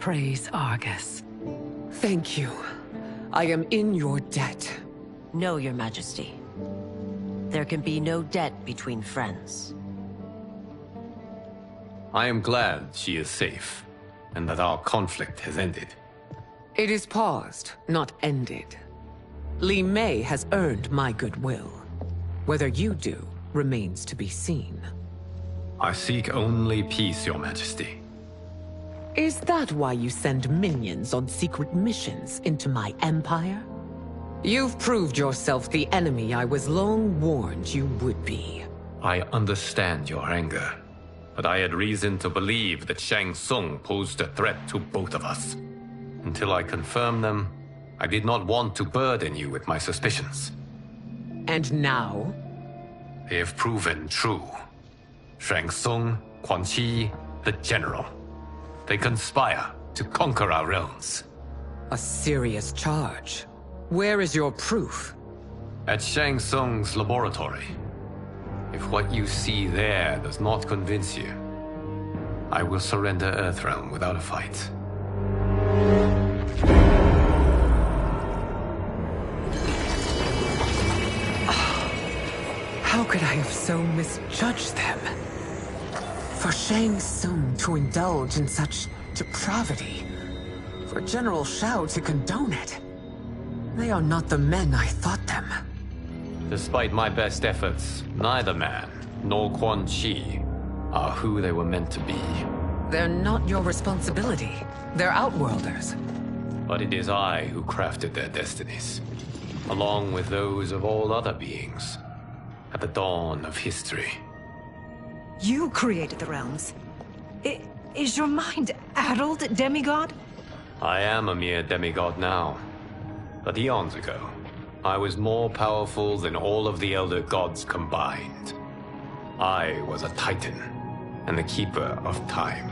Praise Argus. Thank you. I am in your debt. No, Your Majesty. There can be no debt between friends. I am glad she is safe, and that our conflict has ended. It is paused, not ended. Li Mei has earned my goodwill. Whether you do remains to be seen. I seek only peace, Your Majesty. Is that why you send minions on secret missions into my empire? You've proved yourself the enemy I was long warned you would be. I understand your anger, but I had reason to believe that Shang Tsung posed a threat to both of us. Until I confirmed them, I did not want to burden you with my suspicions. And now? They have proven true. Shang Tsung, Quan Chi, the General. They conspire to conquer our realms. A serious charge. Where is your proof? At Shang Tsung's laboratory. If what you see there does not convince you, I will surrender Earthrealm without a fight. How could I have so misjudged them? For Shang Tsung to indulge in such depravity, for General Shao to condone it, they are not the men I thought them. Despite my best efforts, neither man nor Quan Chi are who they were meant to be. They're not your responsibility. They're Outworlders. But it is I who crafted their destinies, along with those of all other beings, at the dawn of history. You created the realms. Is your mind addled, demigod? I am a mere demigod now. But eons ago, I was more powerful than all of the Elder Gods combined. I was a Titan, and the Keeper of Time.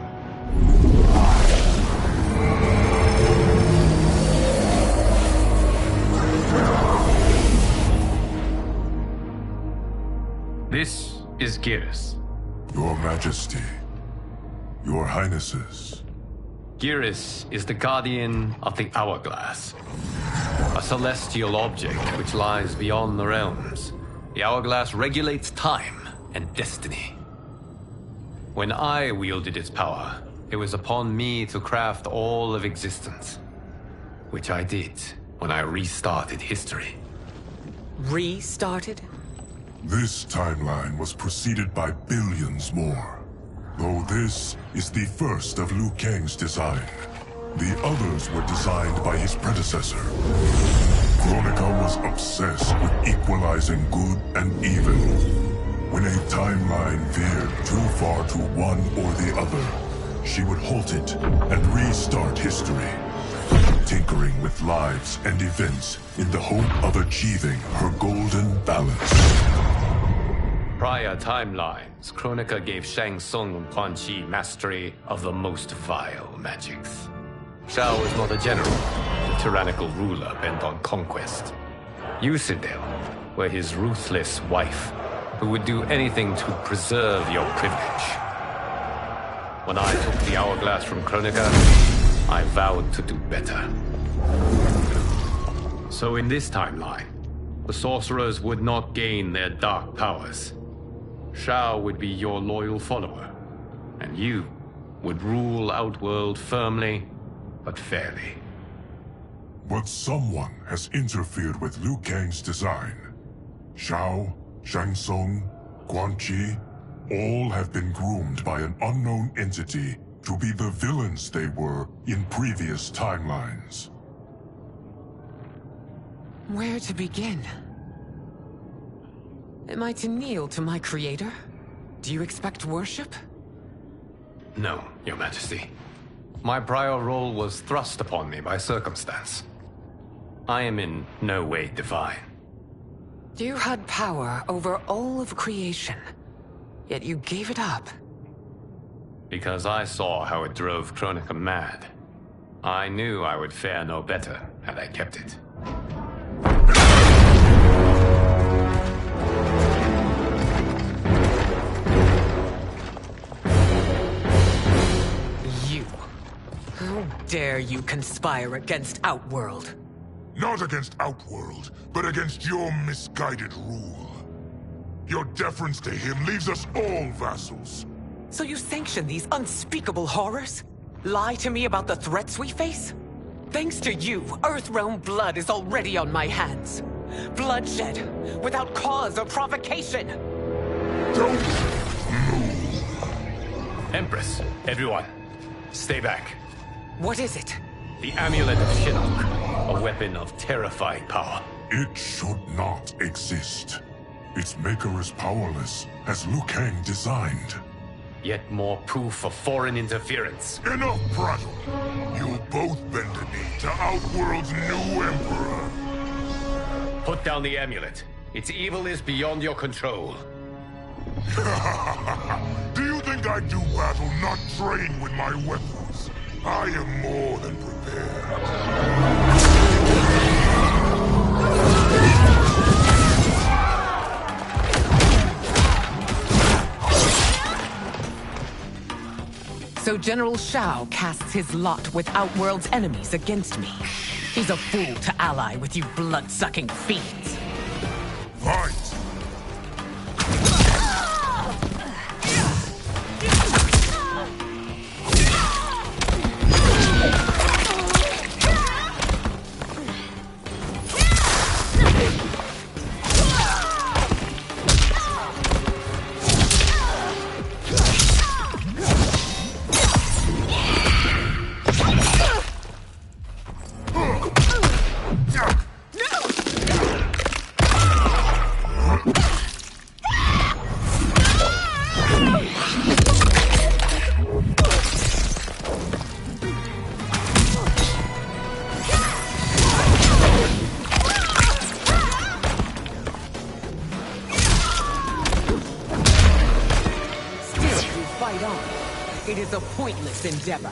This is Geras. Your Majesty, Your Highnesses. Geras is the guardian of the Hourglass, a celestial object which lies beyond the realms. The Hourglass regulates time and destiny. When I wielded its power, it was upon me to craft all of existence, which I did when I restarted history. Restarted? This timeline was preceded by billions more. Though this is the first of Liu Kang's design, the others were designed by his predecessor. Kronika was obsessed with equalizing good and evil. When a timeline veered too far to one or the other, she would halt it and restart history, tinkering with lives and events in the hope of achieving her golden balance. Prior timelines, Kronika gave Shang Tsung and Quan Chi mastery of the most vile magics. Shao was not a general, a tyrannical ruler bent on conquest. You, Sindel, were his ruthless wife, who would do anything to preserve your privilege. When I took the Hourglass from Kronika, I vowed to do better. So in this timeline, the sorcerers would not gain their dark powers. Shao would be your loyal follower, and you would rule Outworld firmly, but fairly. But someone has interfered with Liu Kang's design. Shao, Shang Tsung, Quan Chi, all have been groomed by an unknown entity to be the villains they were in previous timelines. Where to begin? Am I to kneel to my creator? Do you expect worship? No, Your Majesty. My prior role was thrust upon me by circumstance. I am in no way divine. You had power over all of creation, yet you gave it up. Because I saw how it drove Kronika mad. I knew I would fare no better had I kept it. dare you conspire against Outworld? Not against Outworld, but against your misguided rule. Your deference to him leaves us all vassals. So you sanction these unspeakable horrors? Lie to me about the threats we face? Thanks to you, Earthrealm blood is already on my hands. Bloodshed, without cause or provocation. Don't move. Empress, everyone, stay back. What is it? The Amulet of Shinnok, a weapon of terrifying power. It should not exist. Its maker is powerless, as Liu Kang designed. Yet more proof of foreign interference. Enough prattle! You'll both bend a knee to Outworld's new emperor. Put down the amulet. Its evil is beyond your control. Do you think I do battle not trained with my weapons? I am more than prepared. So General Shao casts his lot with Outworld's enemies against me. He's a fool to ally with you blood-sucking fiends. Fight! It is a pointless endeavor.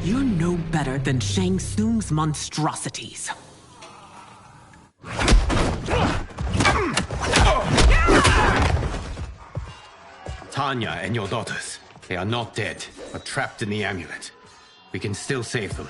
You're no better than Shang Tsung's monstrosities. Tanya and your daughters, they are not dead, but trapped in the amulet. We can still save them.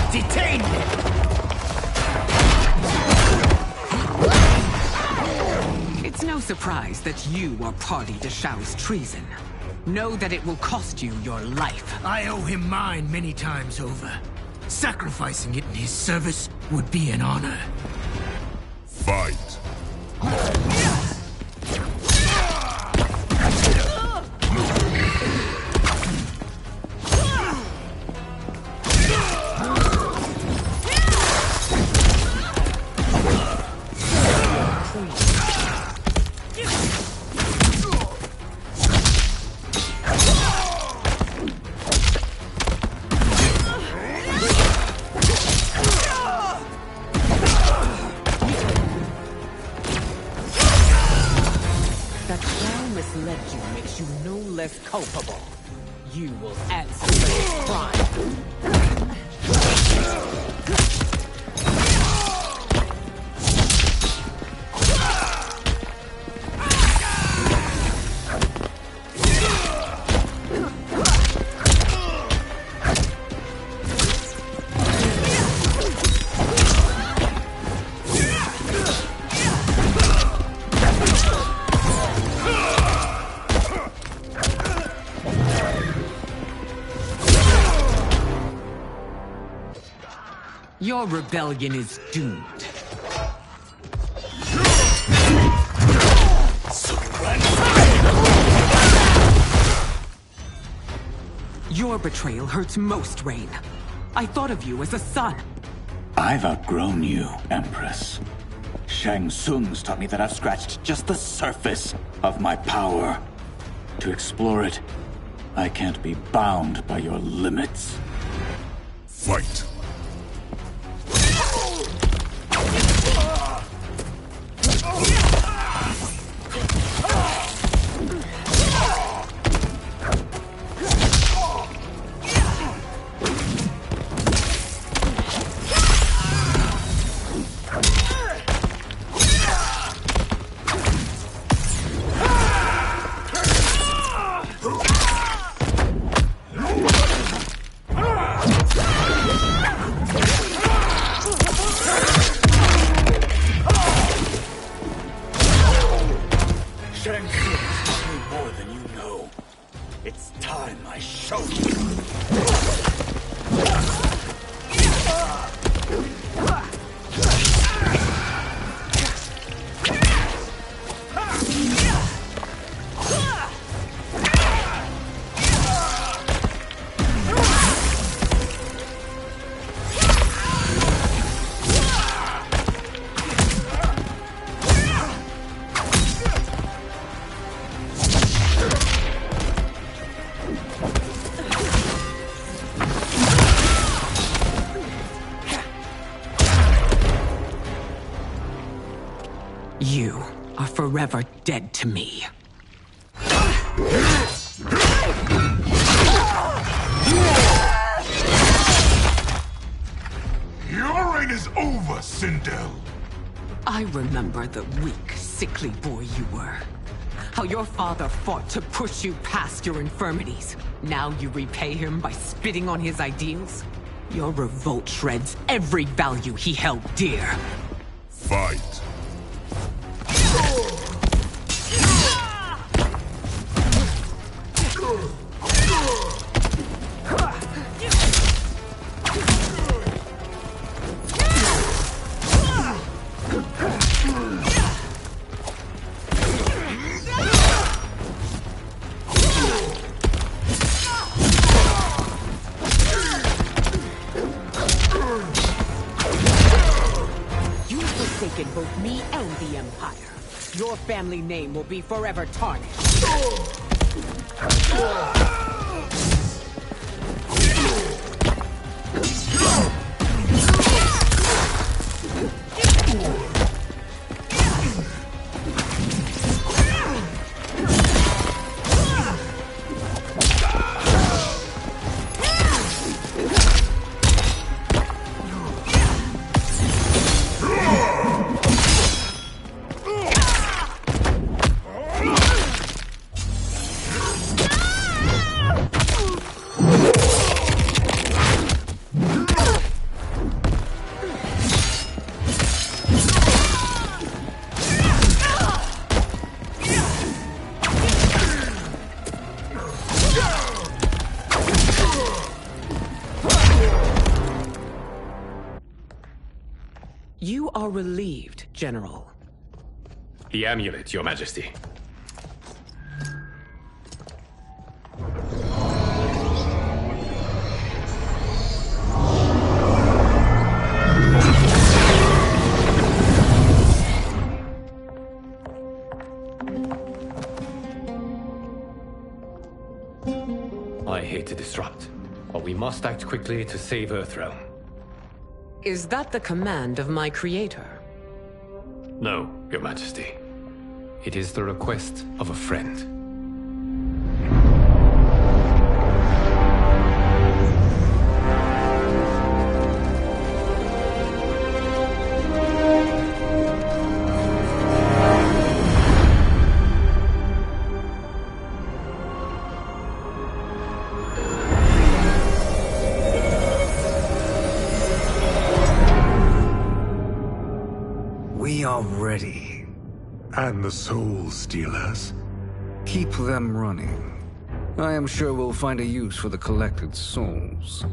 Detain him! It's no surprise that you are party to Shao's treason. Know that it will cost you your life. I owe him mine many times over. Sacrificing it in his service would be an honor. Fight! That Shao misled you makes you no less culpable. You will answer for this crime. Your rebellion is doomed. Surrender! Your betrayal hurts most, Rain. I thought of you as a son. I've outgrown you, Empress. Shang Tsung's taught me that I've scratched just the surface of my power. To explore it, I can't be bound by your limits. Fight! You are forever dead to me. Your reign is over, Sindel. I remember the weak, sickly boy you were. How your father fought to push you past your infirmities. Now you repay him by spitting on his ideals? Your revolt shreds every value he held dear. Fight! Forsaken both me and the Empire. Your family name will be forever tarnished. You are relieved, General. The amulet, Your Majesty. I hate to disrupt, but we must act quickly to save Earthrealm. Is that the command of my creator? No, Your Majesty. It is the request of a friend. We are ready. And the Soul Stealers? Keep them running. I am sure we'll find a use for the collected souls.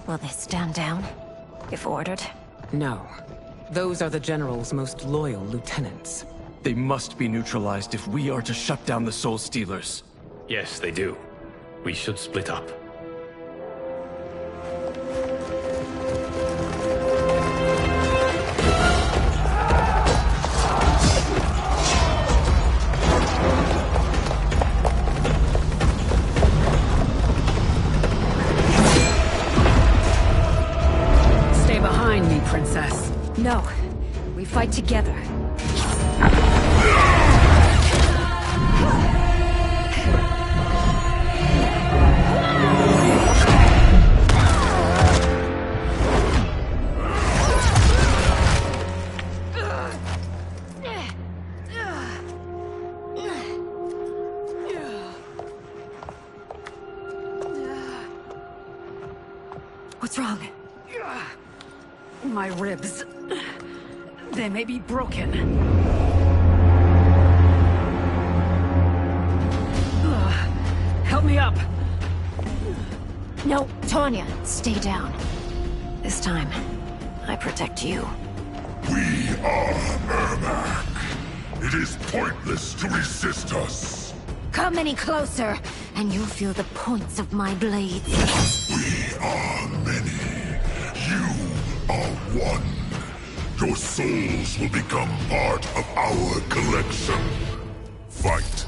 Will they stand down, if ordered? No. Those are the General's most loyal lieutenants. They must be neutralized if we are to shut down the Soul Stealers. Yes, they do. We should split up. Stay behind me, Princess. No. We fight together. What's wrong? My ribs. They may be broken. Help me up! No, Tanya, stay down. This time, I protect you. We are Ermac. It is pointless to resist us. Come any closer, and you'll feel the points of my blades. We are many. You are one. Your souls will become part of our collection. Fight.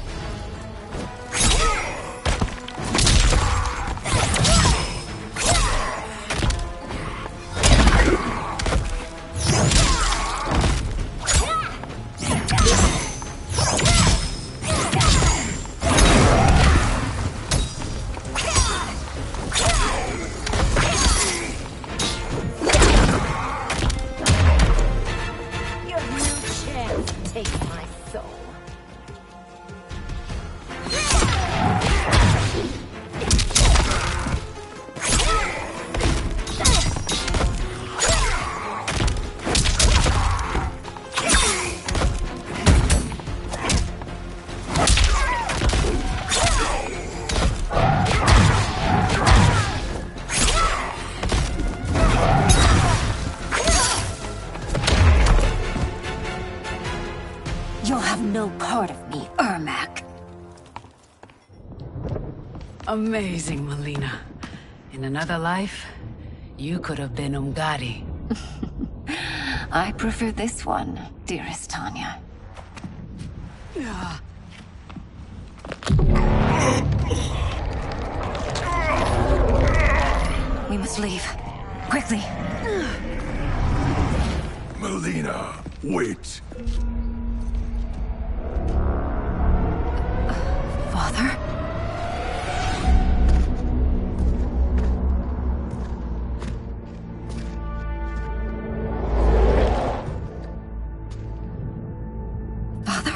You'll have no part of me, Ermac. Amazing, Melina. In another life, you could have been Umgadi. I prefer this one, dearest Tanya. We must leave. Quickly. Melina, wait. Father? Father?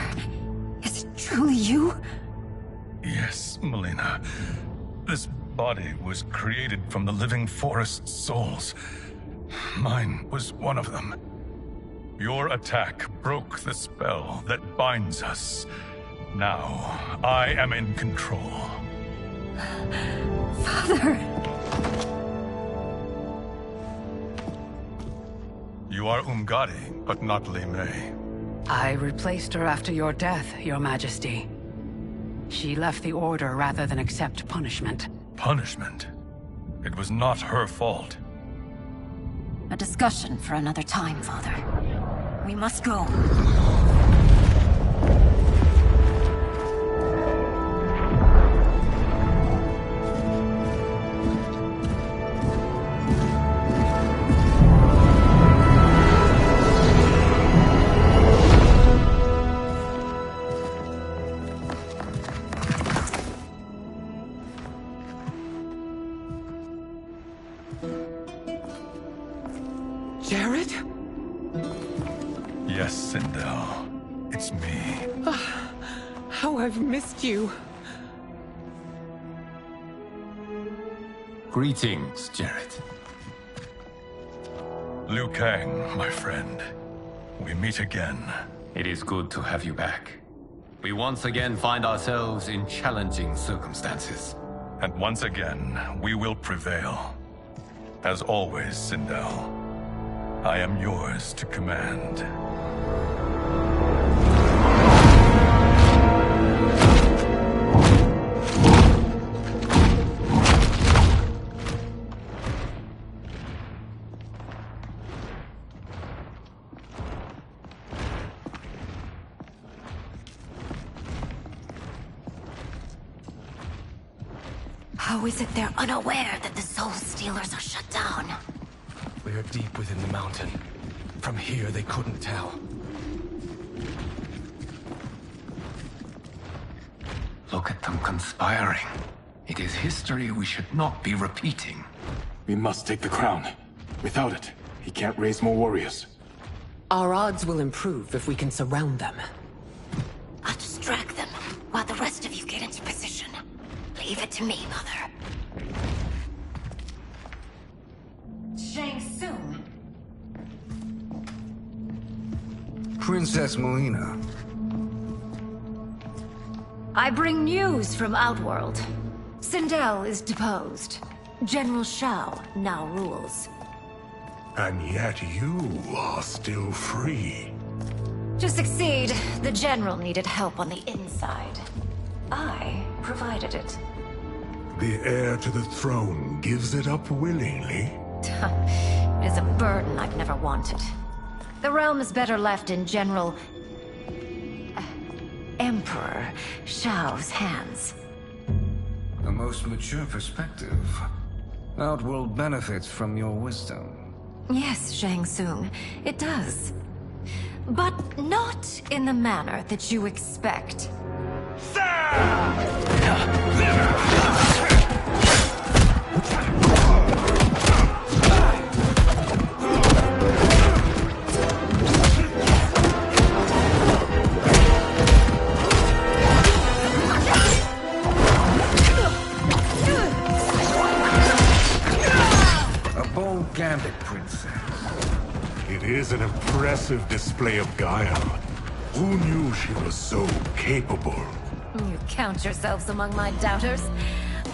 Is it truly you? Yes, Melina. This body was created from the living forest's souls. Mine was one of them. Your attack broke the spell that binds us. Now, I am in control. Father! You are Umgadi, but not Li Mei. I replaced her after your death, Your Majesty. She left the Order rather than accept punishment. Punishment? It was not her fault. A discussion for another time, Father. We must go. Jared? Yes, Sindel. It's me. How I've missed you. Greetings, Jared. Liu Kang, my friend. We meet again. It is good to have you back. We once again find ourselves in challenging circumstances. And once again, we will prevail. As always, Sindel, I am yours to command. How is it they're unaware that the Soul Stealers are shut down? We are deep within the mountain. From here, they couldn't tell. Look at them conspiring. It is history we should not be repeating. We must take the crown. Without it, he can't raise more warriors. Our odds will improve if we can surround them. I'll distract them while the rest of you get into position. Leave it to me, Mother. Shang Tsung. Princess Melina. I bring news from Outworld. Sindel is deposed. General Shao now rules. And yet you are still free. To succeed, the General needed help on the inside. I provided it. The heir to the throne gives it up willingly. It is a burden I've never wanted. The realm is better left in General... Emperor Shao's hands. A most mature perspective. Outworld benefits from your wisdom. Yes, Shang Tsung, it does. But not in the manner that you expect. A bold gambit, princess. It is an impressive display of guile. Who knew she was so capable? You count yourselves among my doubters.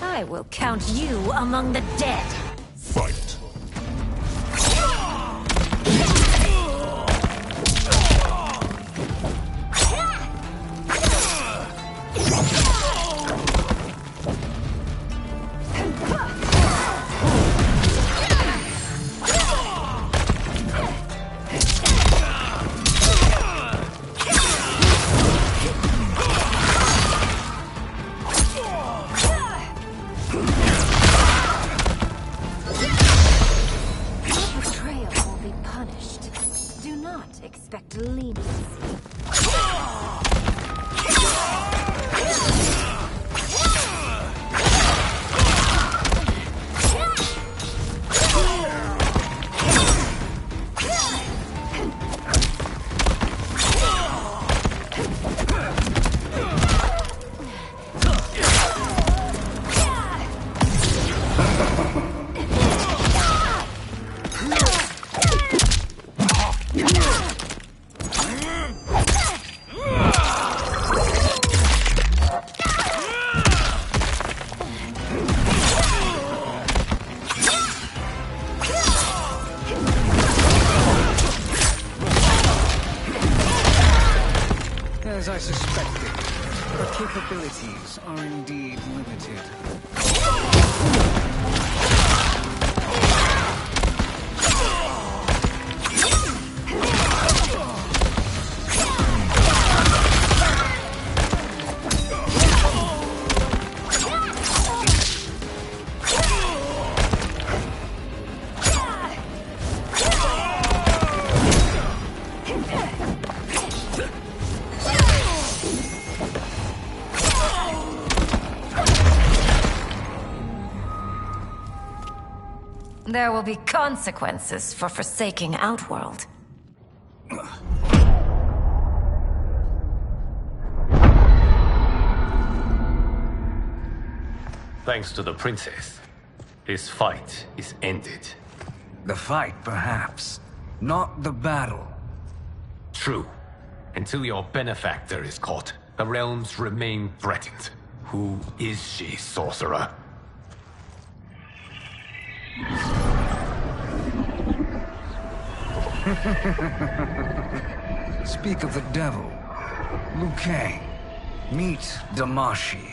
I will count you among the dead. Fight. Expect leniency. As I suspected, her capabilities are indeed limited. There will be consequences for forsaking Outworld. Thanks to the princess, this fight is ended. The fight, perhaps. Not the battle. True. Until your benefactor is caught, The realms remain threatened. Who is she, sorcerer? Speak of the devil. Liu Kang. Meet Damashi.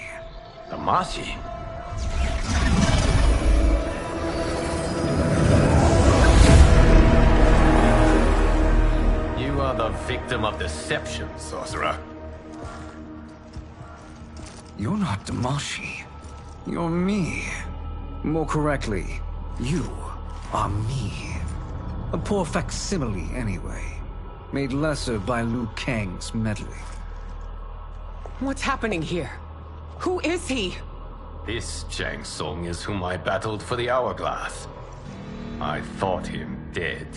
Damashi? You are the victim of deception, sorcerer. You're not Damashi. You're me. More correctly, you are me. A poor facsimile, anyway. Made lesser by Liu Kang's meddling. What's happening here? Who is he? This Shang Tsung is whom I battled for the Hourglass. I thought him dead.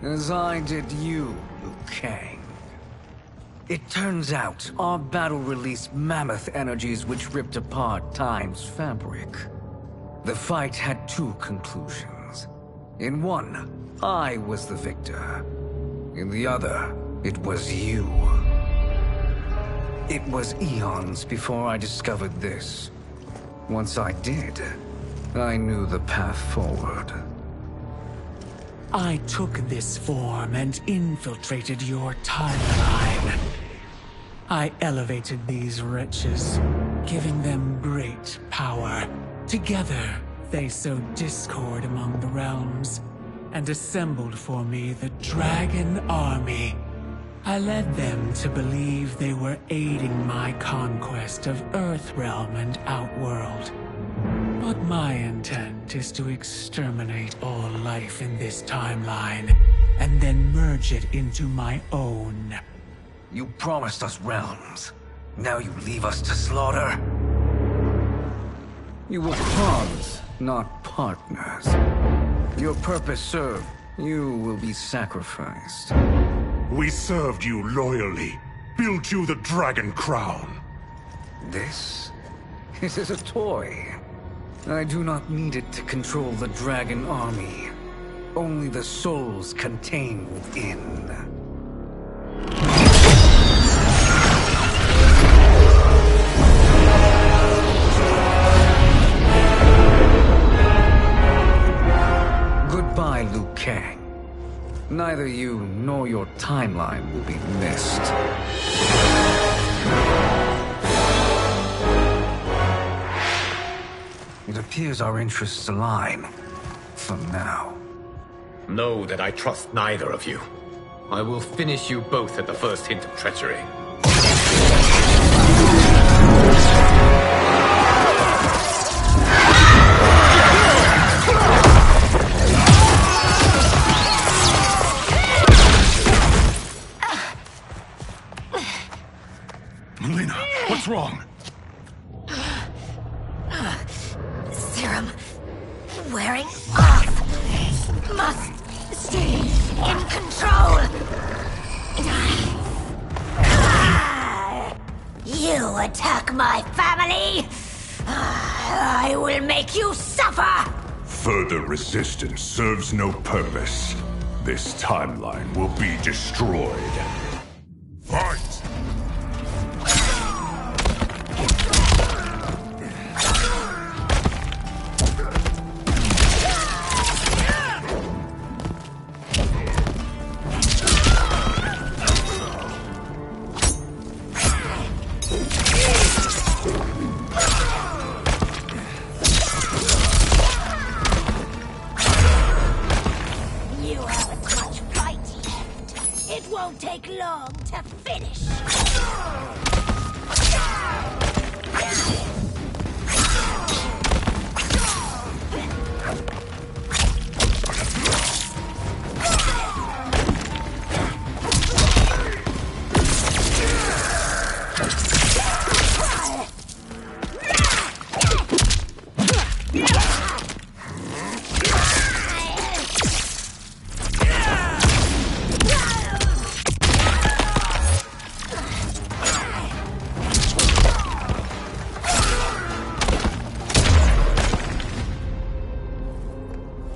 As I did you, Liu Kang. It turns out our battle released mammoth energies which ripped apart time's fabric. The fight had two conclusions. In one, I was the victor. In the other, it was you. It was eons before I discovered this. Once I did, I knew the path forward. I took this form and infiltrated your timeline. I elevated these wretches, giving them great power. Together, they sowed discord among the realms, and assembled for me the Dragon Army. I led them to believe they were aiding my conquest of Earthrealm and Outworld. But my intent is to exterminate all life in this timeline, and then merge it into my own. You promised us realms. Now you leave us to slaughter? You were pawns, not partners. Your purpose served. You will be sacrificed. We served you loyally. Built you the Dragon Crown. This is a toy. I do not need it to control the Dragon Army. Only the souls contained within. Goodbye, Liu Kang. Neither you nor your timeline will be missed. It appears our interests align. For now. Know that I trust neither of you. I will finish you both at the first hint of treachery. Melina, what's wrong? Serum wearing off. Must stay in control. You attack my family. I will make you suffer. Further resistance serves no purpose. This timeline will be destroyed. Fight! Won't take long to finish.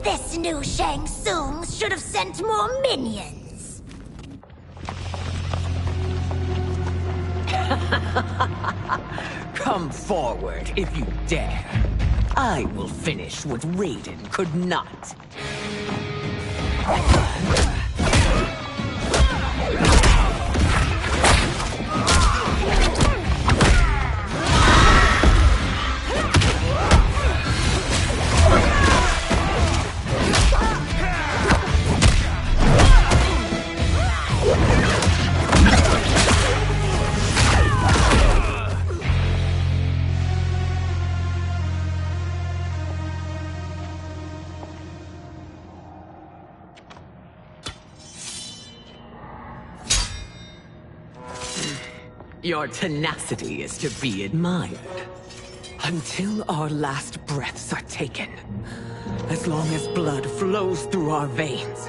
This new Shang Tsung should have sent more minions. Come forward if you dare. I will finish what Raiden could not. Your tenacity is to be admired. Until our last breaths are taken, as long as blood flows through our veins,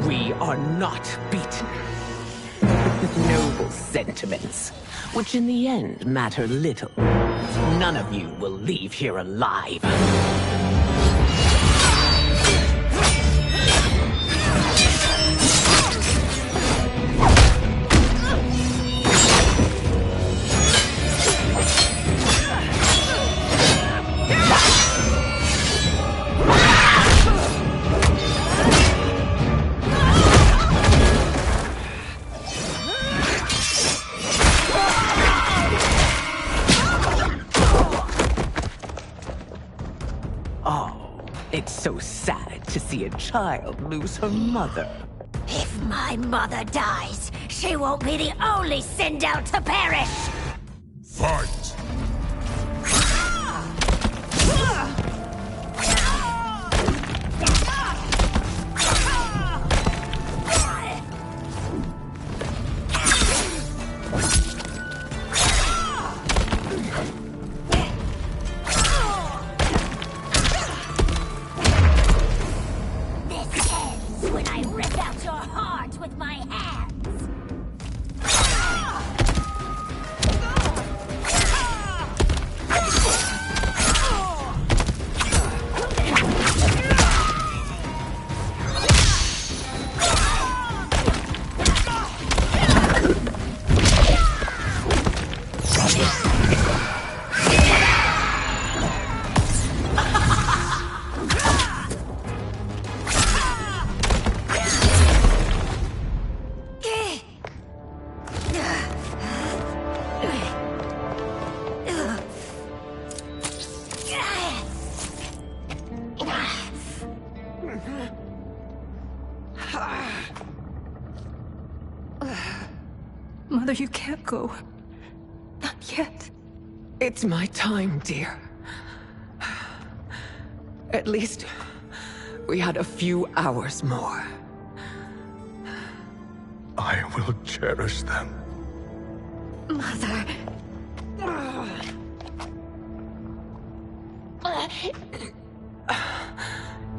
we are not beaten. Noble sentiments, which in the end matter little. None of you will leave here alive. It's so sad to see a child lose her mother. If my mother dies, she won't be the only Sindel to perish! Fight! Mother, you can't go. Not yet. It's my time, dear. At least, we had a few hours more. I will cherish them. Mother...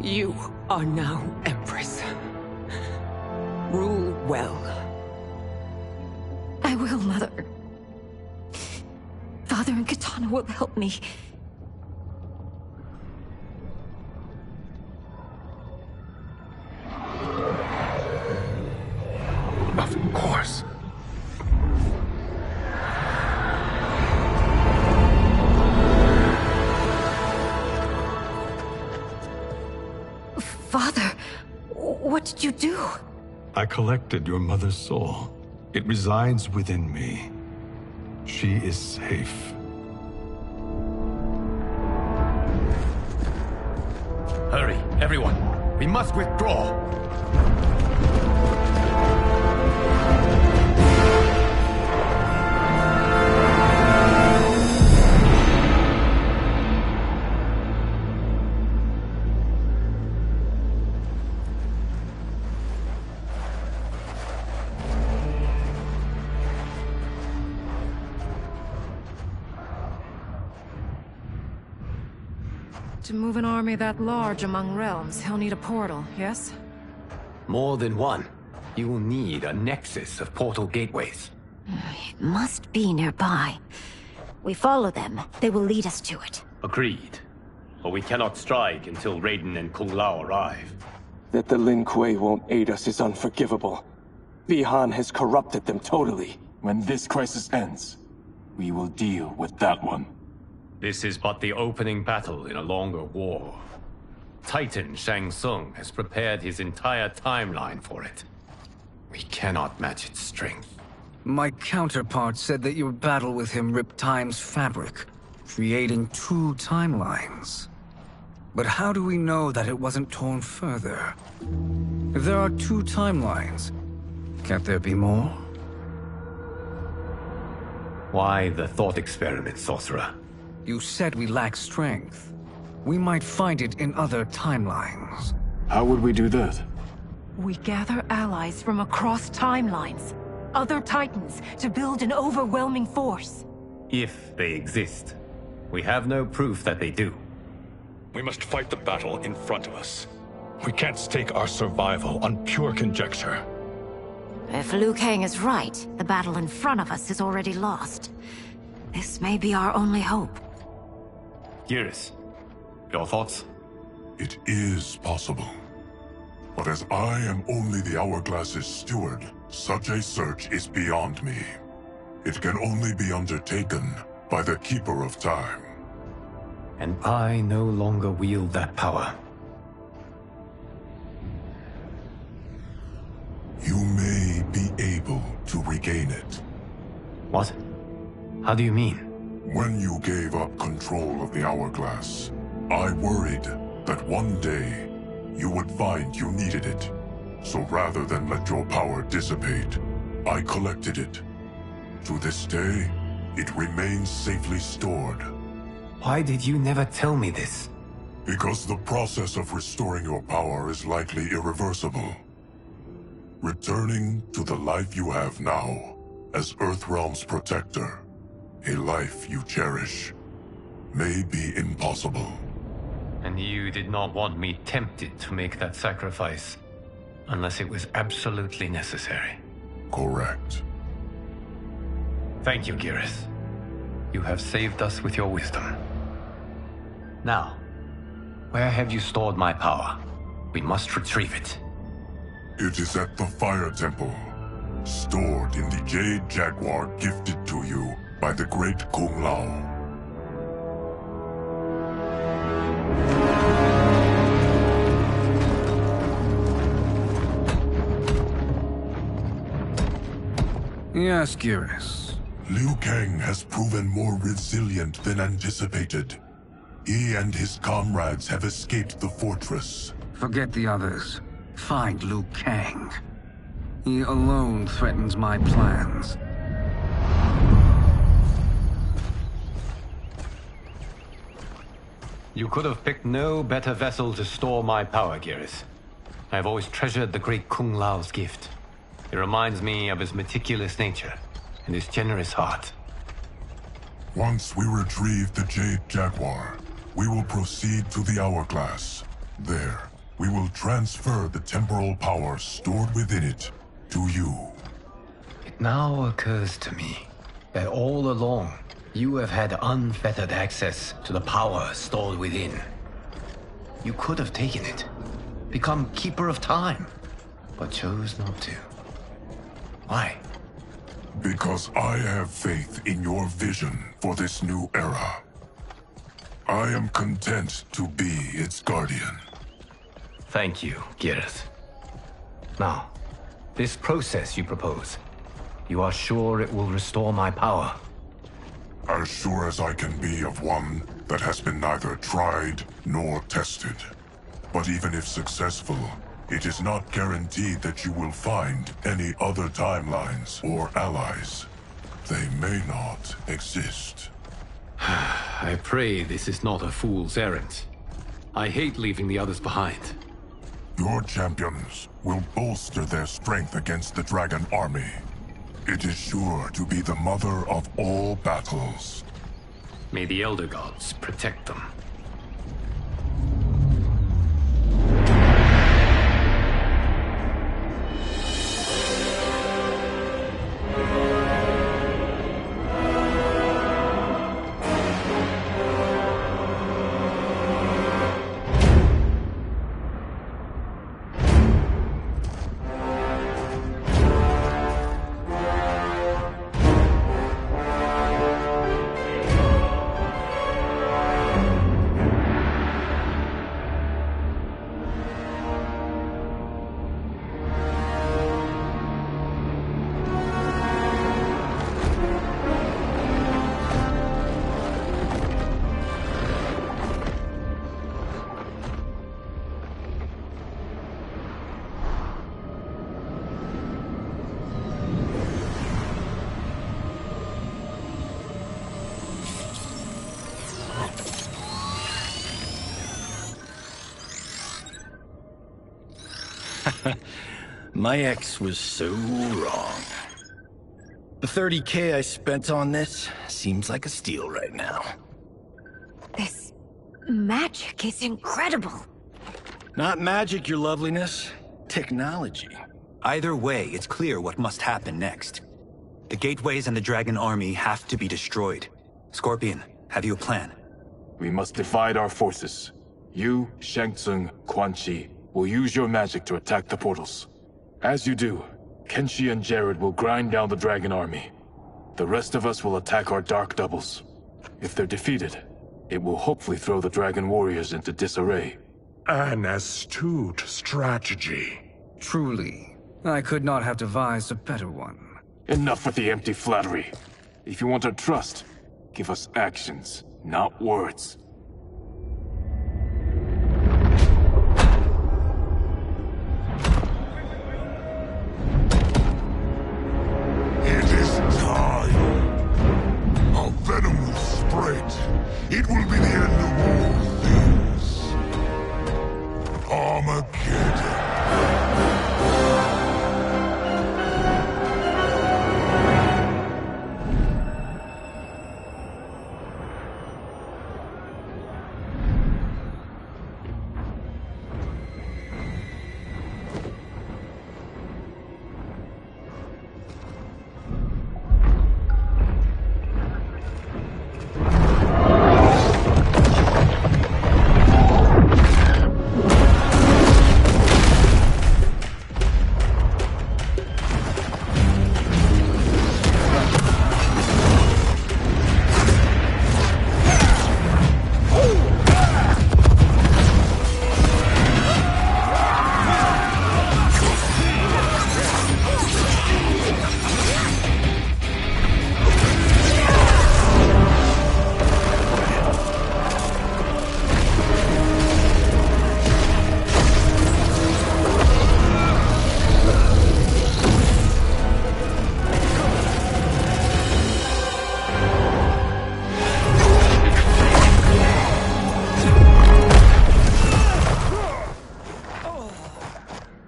You are now Empress. Rule well. I will, Mother. Father and Katana will help me. Of course. Father, what did you do? I collected your mother's soul. It resides within me. She is safe. Hurry, everyone. We must withdraw. To move an army that large among realms, he'll need a portal, yes? More than one. You will need a nexus of portal gateways. It must be nearby. We follow them, they will lead us to it. Agreed. But we cannot strike until Raiden and Kung Lao arrive. That the Lin Kuei won't aid us is unforgivable. Bihan has corrupted them totally. When this crisis ends, We will deal with that one. This is but the opening battle in a longer war. Titan Shang Tsung has prepared his entire timeline for it. We cannot match its strength. My counterpart said that your battle with him ripped time's fabric, creating two timelines. But how do we know that it wasn't torn further? If there are two timelines, can't there be more? Why the thought experiment, sorcerer? You said we lack strength. We might find it in other timelines. How would we do that? We gather allies from across timelines, other Titans, to build an overwhelming force. If they exist. We have no proof that they do. We must fight the battle in front of us. We can't stake our survival on pure conjecture. If Liu Kang is right, the battle in front of us is already lost. This may be our only hope. Geras, your thoughts? It is possible. But as I am only the Hourglass's steward, such a search is beyond me. It can only be undertaken by the Keeper of Time. And I no longer wield that power. You may be able to regain it. What? How do you mean? When you gave up control of the Hourglass, I worried that one day you would find you needed it. So rather than let your power dissipate, I collected it. To this day, it remains safely stored. Why did you never tell me this? Because the process of restoring your power is likely irreversible. Returning to the life you have now, as Earthrealm's protector, a life you cherish, may be impossible. And you did not want me tempted to make that sacrifice, unless it was absolutely necessary. Correct. Thank you, Geras. You have saved us with your wisdom. Now, where have you stored my power? We must retrieve it. It is at the Fire Temple, stored in the Jade Jaguar gifted to you by the great Kung Lao. Yes, Geras. Liu Kang has proven more resilient than anticipated. He and his comrades have escaped the fortress. Forget the others. Find Liu Kang. He alone threatens my plans. You could have picked no better vessel to store my power, Geras. I have always treasured the great Kung Lao's gift. It reminds me of his meticulous nature and his generous heart. Once we retrieve the Jade Jaguar, we will proceed to the Hourglass. There, we will transfer the temporal power stored within it to you. It now occurs to me that all along, you have had unfettered access to the power stored within. You could have taken it, become Keeper of Time, but chose not to. Why? Because I have faith in your vision for this new era. I am content to be its guardian. Thank you, Geras. Now, this process you propose, you are sure it will restore my power? As sure as I can be of one that has been neither tried nor tested. But even if successful, it is not guaranteed that you will find any other timelines or allies. They may not exist. I pray this is not a fool's errand. I hate leaving the others behind. Your champions will bolster their strength against the Dragon Army. It is sure to be the mother of all battles. May the Elder Gods protect them. My ex was so wrong. The 30K I spent on this seems like a steal right now. This magic is incredible. Not magic, your loveliness. Technology. Either way, it's clear what must happen next. The gateways and the Dragon Army have to be destroyed. Scorpion, have you a plan? We must divide our forces. You, Shang Tsung, Quan Chi, will use your magic to attack the portals. As you do, Kenshi and Jared will grind down the Dragon Army. The rest of us will attack our Dark Doubles. If they're defeated, it will hopefully throw the Dragon Warriors into disarray. An astute strategy. Truly, I could not have devised a better one. Enough with the empty flattery. If you want our trust, give us actions, not words. It is time. Our venom will spread. It will be the end of all things. Armageddon.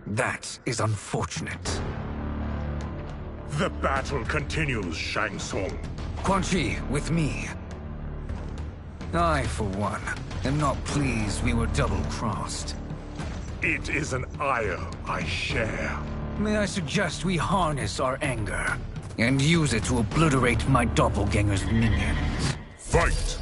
That is unfortunate. The battle continues, Shang Tsung. Quan Chi, with me. I, for one, am not pleased we were double-crossed. It is an ire I share. May I suggest we harness our anger and use it to obliterate my doppelganger's minions? Fight!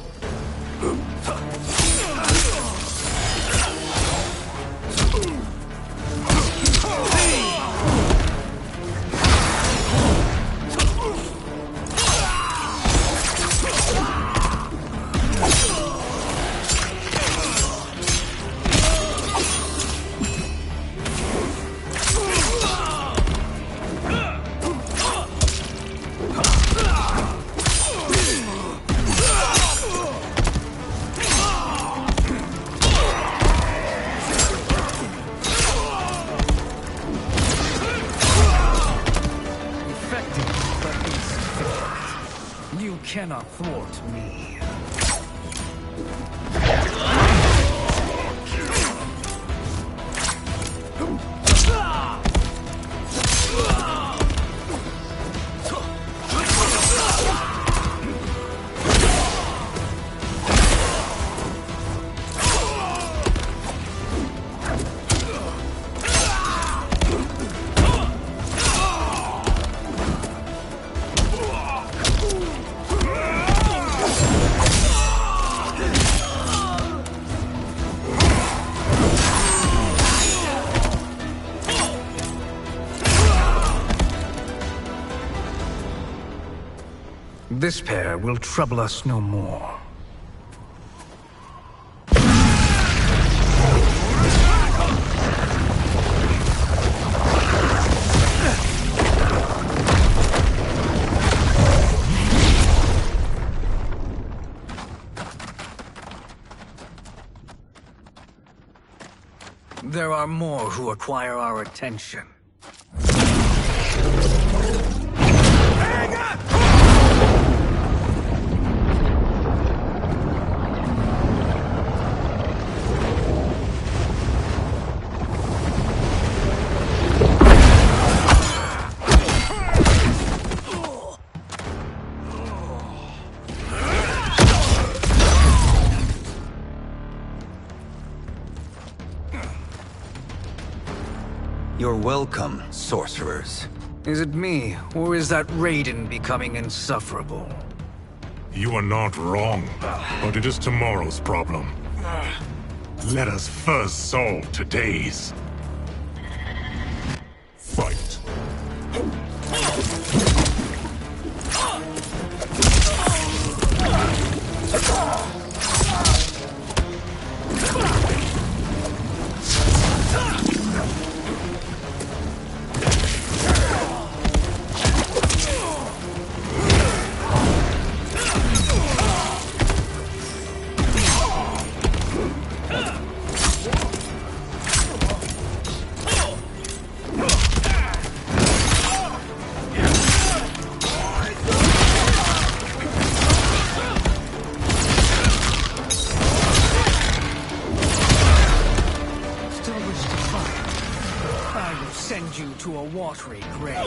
You cannot thwart me. This pair will trouble us no more. There are more who acquire our attention. Hang up! You're welcome, sorcerers. Is it me, or is that Raiden becoming insufferable? You are not wrong, but it is tomorrow's problem. Let us first solve today's. Fight. Send you to a watery grave.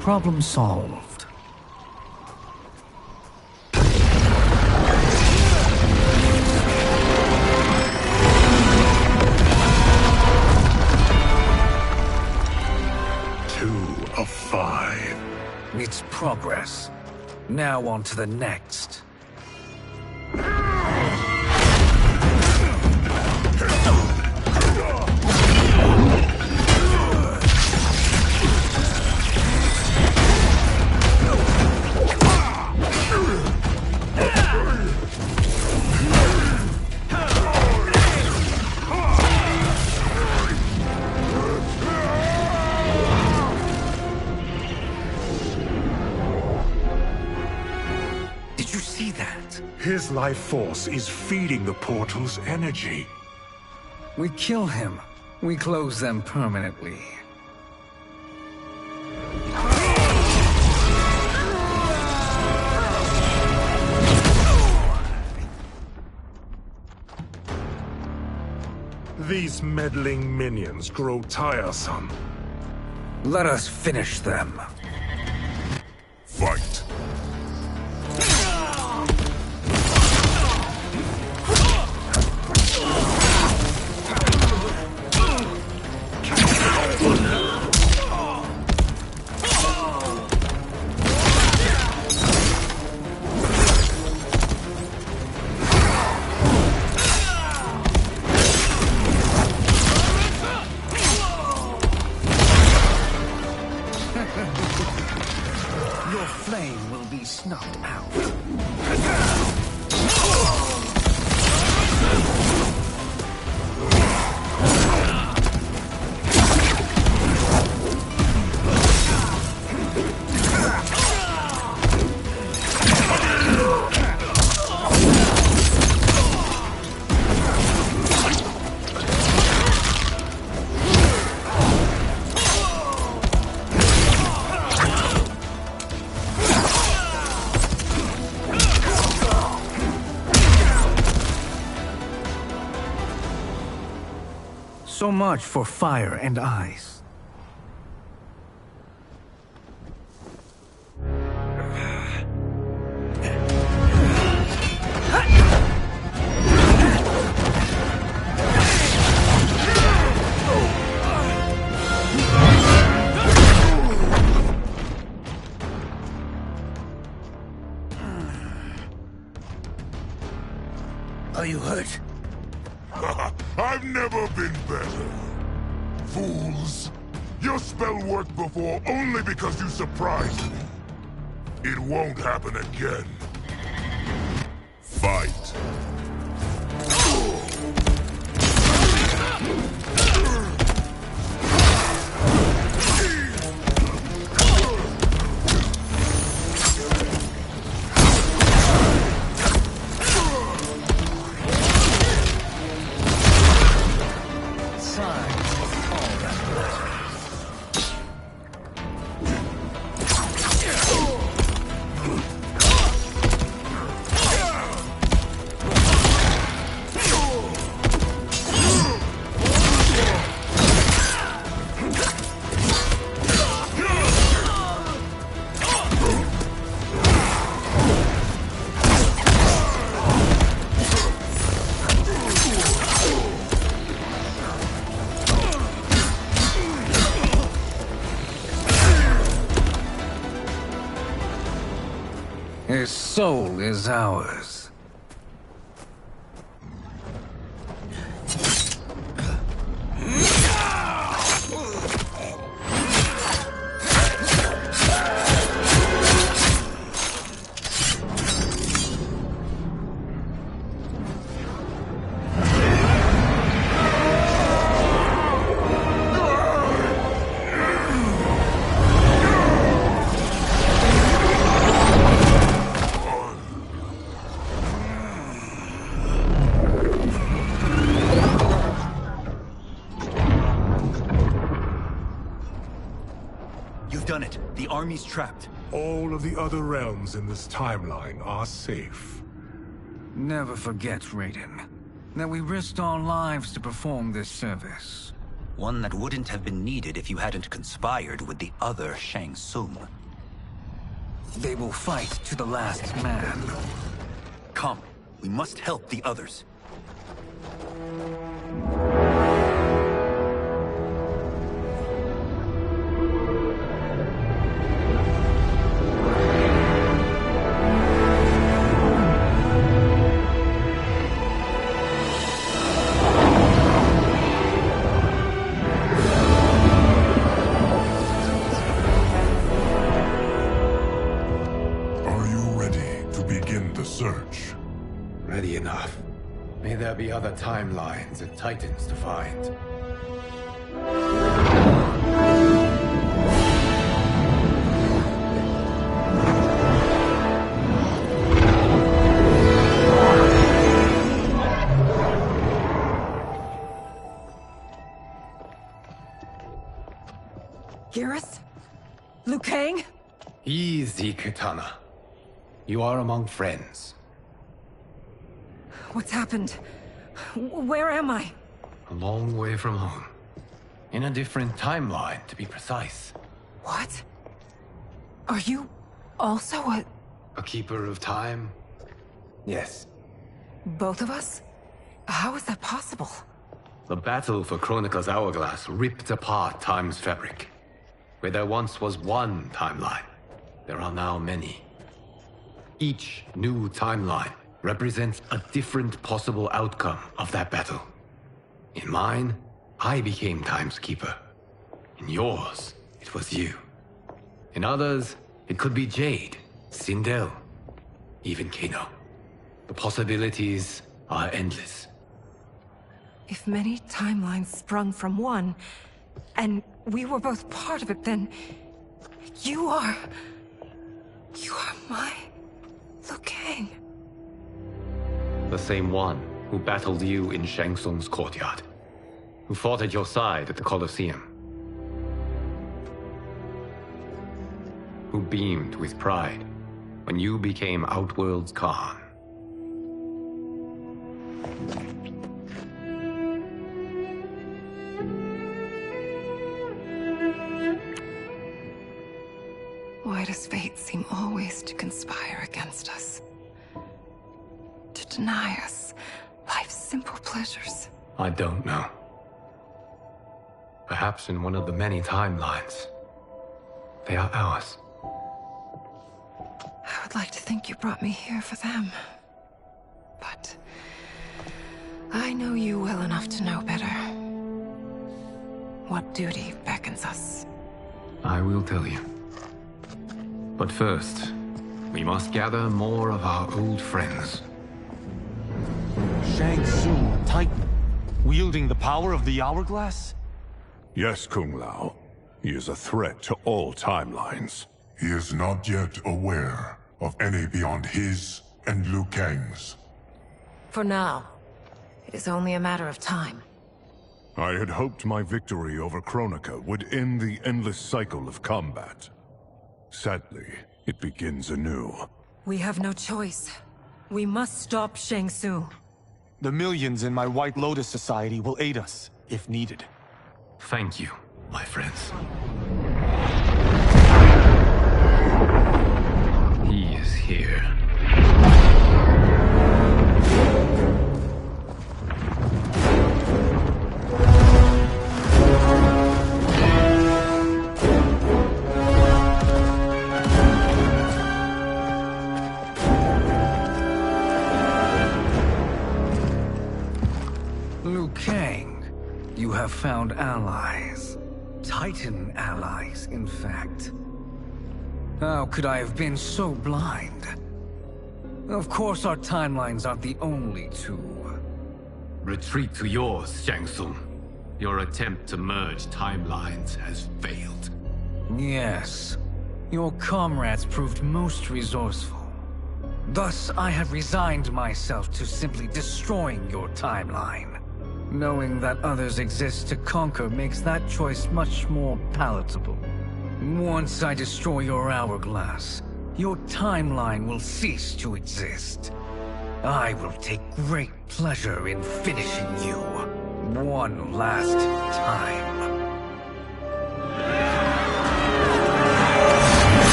Problem solved. Two of 5. It's progress. Now on to the next. His life force is feeding the portal's energy. We kill him. We close them permanently. These meddling minions grow tiresome. Let us finish them. Fight. Your flame will be snuffed out. So much for fire and ice. Are you hurt? I've never been better. Fools! Your spell worked before only because you surprised me. It won't happen again. Fight. His soul is ours. You've done it. The army's trapped. All of the other realms in this timeline are safe. Never forget, Raiden, that we risked our lives to perform this service. One that wouldn't have been needed if you hadn't conspired with the other Shang Tsung. They will fight to the last man. Come, we must help the others. Search. Ready enough. May there be other timelines and titans to find. Geras? Liu Kang? Easy, Kitana. You are among friends. What's happened? Where am I? A long way from home. In a different timeline, to be precise. What? Are you also a keeper of time? Yes. both of us? How is that possible? The battle for Chronica's hourglass ripped apart time's fabric. Where there once was one timeline, there are now many. Each new timeline represents a different possible outcome of that battle. In mine, I became Time's Keeper. In yours, it was you. In others, it could be Jade, Sindel, even Kano. The possibilities are endless. If many timelines sprung from one, and we were both part of it, then you are my Liu Kang. The same one who battled you in Shang Tsung's courtyard. Who fought at your side at the Colosseum. Who beamed with pride when you became Outworld's Khan. Why does fate seem always to conspire against us? To deny us life's simple pleasures? I don't know. Perhaps in one of the many timelines, they are ours. I would like to think you brought me here for them. But I know you well enough to know better. What duty beckons us? I will tell you. But first, we must gather more of our old friends. Shang Tsung, Titan. Wielding the power of the hourglass? Yes, Kung Lao. He is a threat to all timelines. He is not yet aware of any beyond his and Liu Kang's. For now, it is only a matter of time. I had hoped my victory over Kronika would end the endless cycle of combat. Sadly, it begins anew. We have no choice. We must stop Shang Tsung. The millions in my White Lotus Society will aid us, if needed. Thank you, my friends. He is here. Liu Kang, you have found allies. Titan allies, in fact. How could I have been so blind? Of course our timelines aren't the only two. Retreat to yours, Shang Tsung. Your attempt to merge timelines has failed. Yes. Your comrades proved most resourceful. Thus, I have resigned myself to simply destroying your timeline. Knowing that others exist to conquer makes that choice much more palatable. Once I destroy your hourglass, your timeline will cease to exist. I will take great pleasure in finishing you one last time.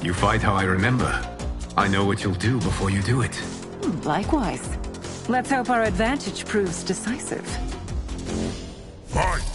You fight how I remember. I know what you'll do before you do it. Likewise. Let's hope our advantage proves decisive. Fight!